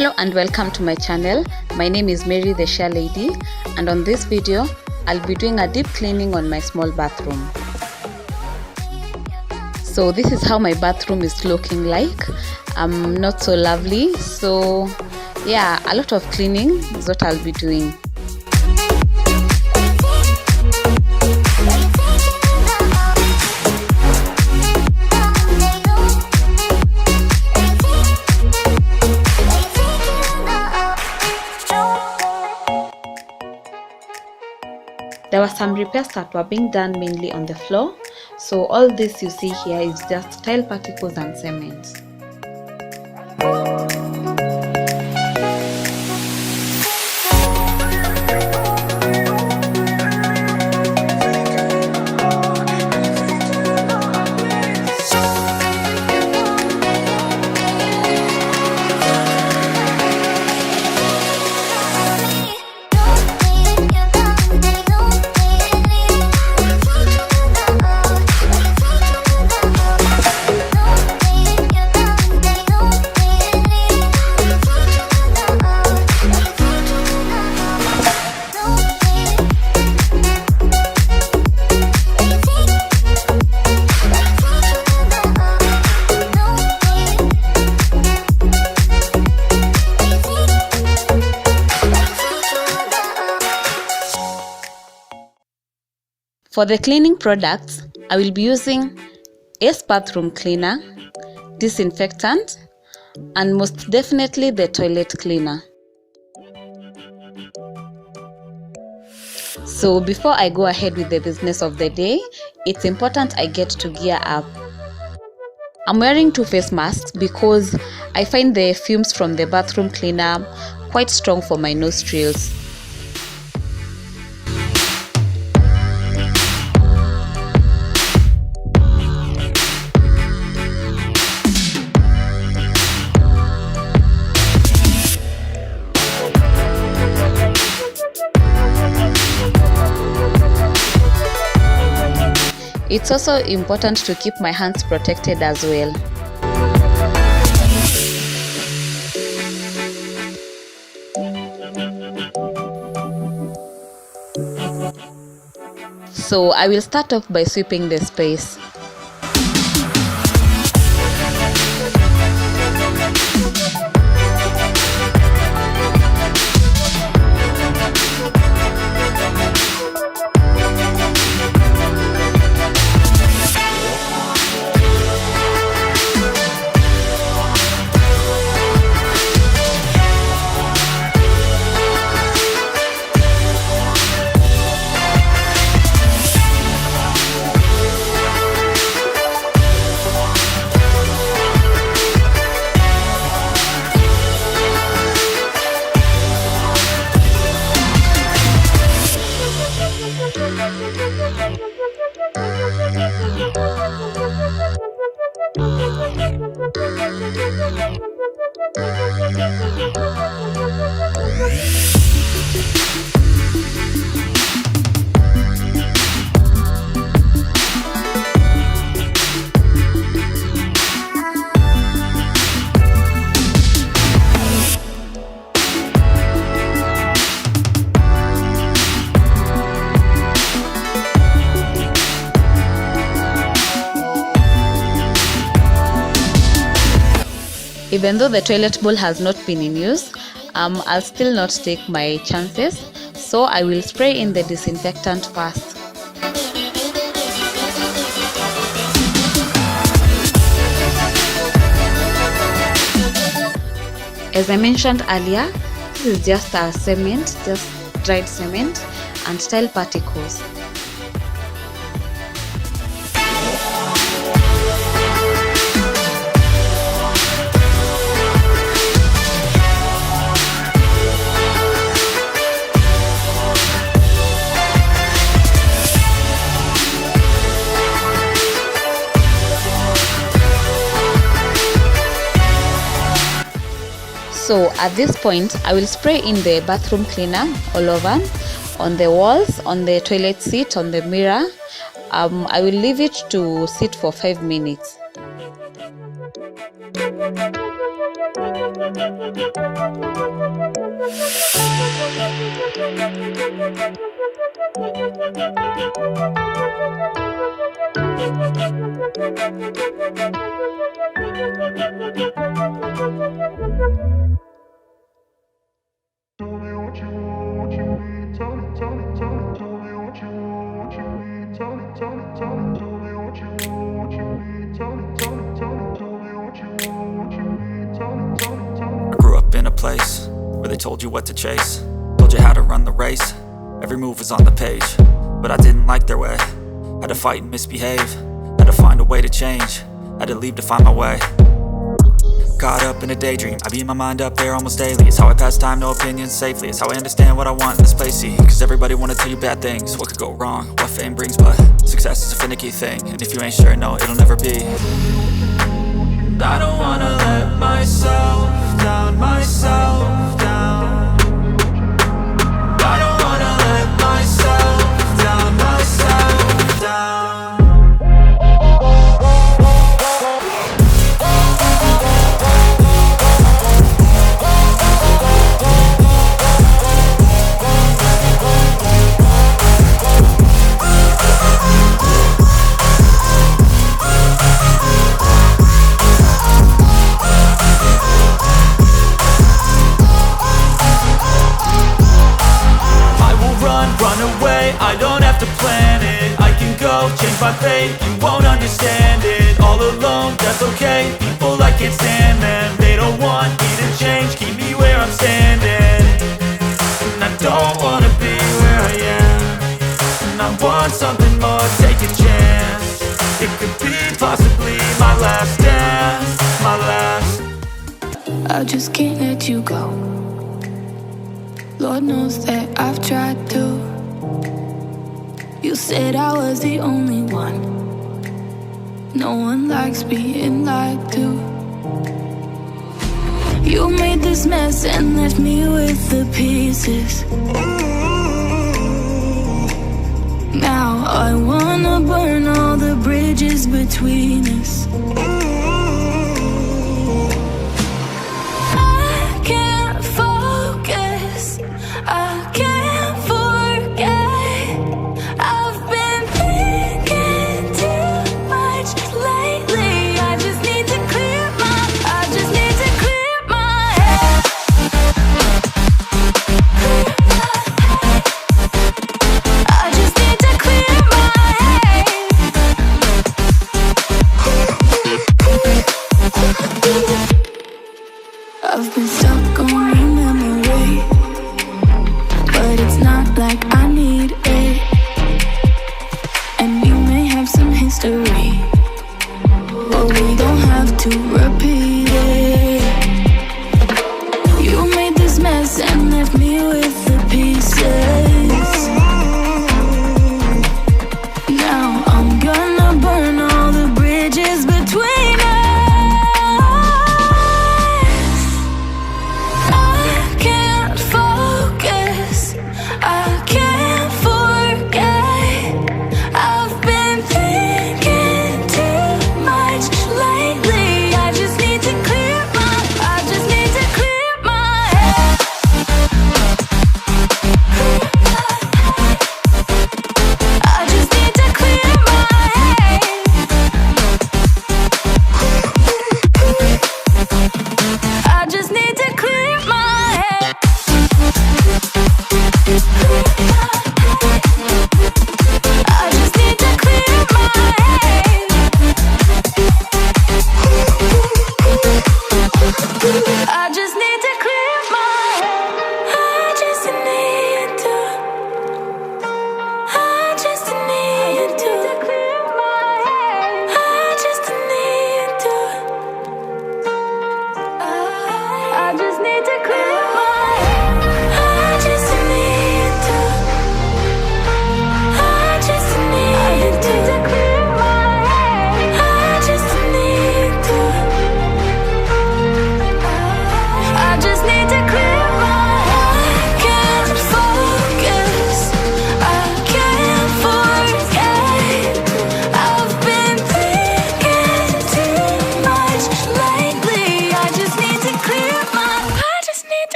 Hello and welcome to my channel. My name is Mary the Share Lady, and on this video I'll be doing a deep cleaning on my small bathroom. So this is how my bathroom is looking like. Not so lovely, so yeah, a lot of cleaning is what I'll be doing. There were some repairs that were being done mainly on the floor, so all this you see here is just tile particles and cement. For the cleaning products, I will be using Ace Bathroom Cleaner, disinfectant, and most definitely the toilet cleaner. So before I go ahead with the business of the day, it's important I get to gear up. I'm wearing two face masks because I find the fumes from the bathroom cleaner quite strong for my nostrils. It's also important to keep my hands protected as well. So I will start off by sweeping the space. Even though the toilet bowl has not been in use, I'll still not take my chances, so I will spray in the disinfectant first. As I mentioned earlier, this is just a cement, just dried cement and tile particles. So at this point, I will spray in the bathroom cleaner all over, on the walls, on the toilet seat, on the mirror. I will leave it to sit for 5 minutes. I grew up in a place where they told you what to chase, told you how to run the race. Every move was on the page, but I didn't like their way. Had to fight and misbehave, had to find a way to change, had to leave to find my way. Caught up in a daydream, I beat my mind up there almost daily. It's how I pass time, no opinions safely. It's how I understand what I want in this place, see. Cause everybody wanna tell you bad things, what could go wrong, what fame brings. But success is a finicky thing, and if you ain't sure, no, it'll never be. I don't wanna let myself down, myself down. I don't wanna let myself down, myself down. Run away, I don't have to plan it. I can go, change my fate, you won't understand it. All alone, that's okay, people I can't stand them. They don't want me to change, keep me where I'm standing. And I don't wanna be where I am, and I want something more, take a chance. It could be possibly my last dance, my last. I just can't let you go. Lord knows that I've tried to. You said I was the only one. No one likes being lied to. You made this mess and left me with the pieces. Now I wanna burn all the bridges between us. I can't focus, I can't forget. I've been thinking too much lately. I just need to clear my head. I just need to clear my head.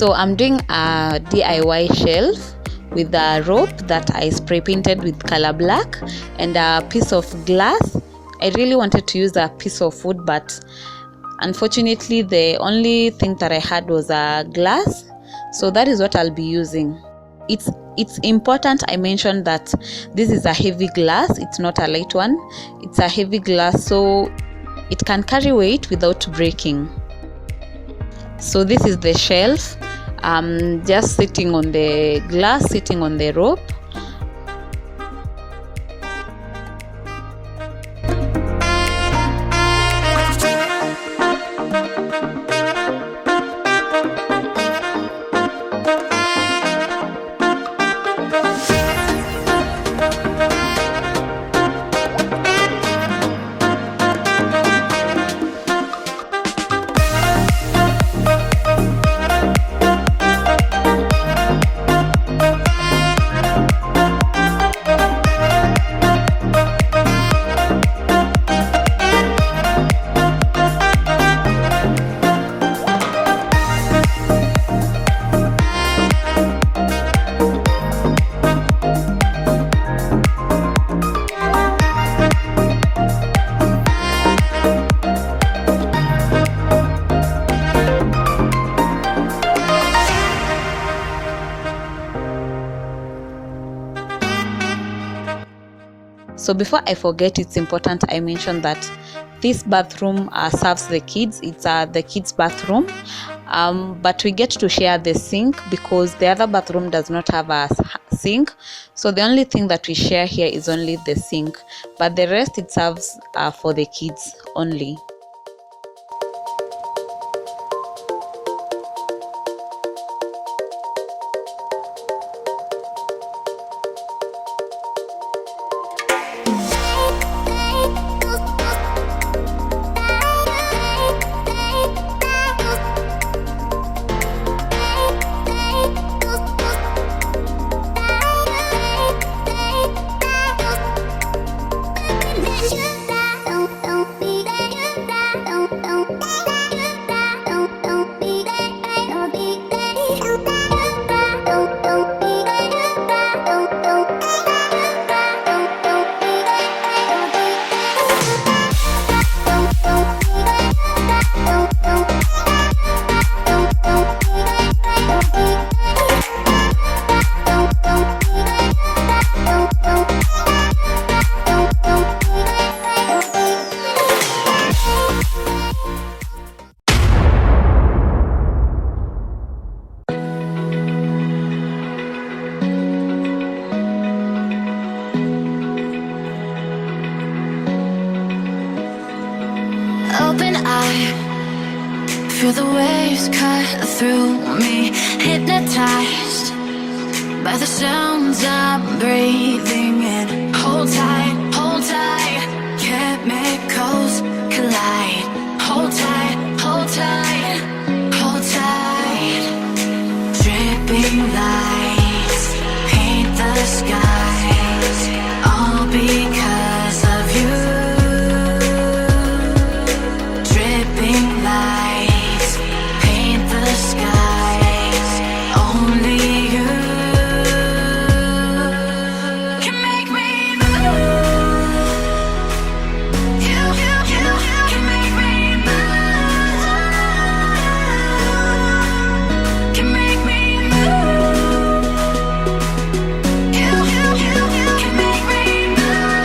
So I'm doing a DIY shelf with a rope that I spray painted with color black and a piece of glass. I really wanted to use a piece of wood, but unfortunately the only thing that I had was a glass, so that is what I'll be using. It's important I mentioned that this is a heavy glass, it's not a light one. It's a heavy glass, so it can carry weight without breaking. So this is the shelf, just sitting on the glass, sitting on the rope. So before I forget, it's important I mention that this bathroom serves the kids. It's the kids' bathroom, but we get to share the sink because the other bathroom does not have a sink. So the only thing that we share here is only the sink, but the rest it serves for the kids only. Open eye, feel the waves cut through me, hypnotized by the sounds I'm breathing in. Hold tight, chemicals collide. Hold tight, hold tight, hold tight. Dripping lights paint the skies, all because of you. Dripping lights paint the skies, only you can make me move. You can make me move. Can make me move. You can make me move.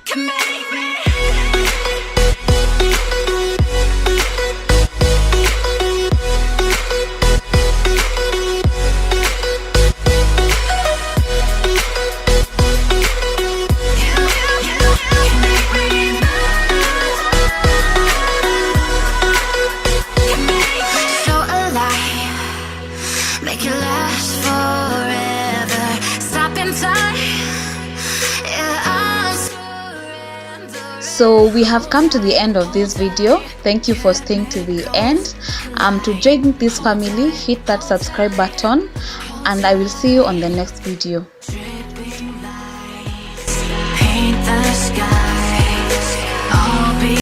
Can make me. So alive, make it last forever. Stop in time, yeah, I'll surrender. So we have come to the end of this video. Thank you for staying to the end. To join this family, hit that subscribe button, and I will see you on the next video. Dripping lights paint the sky.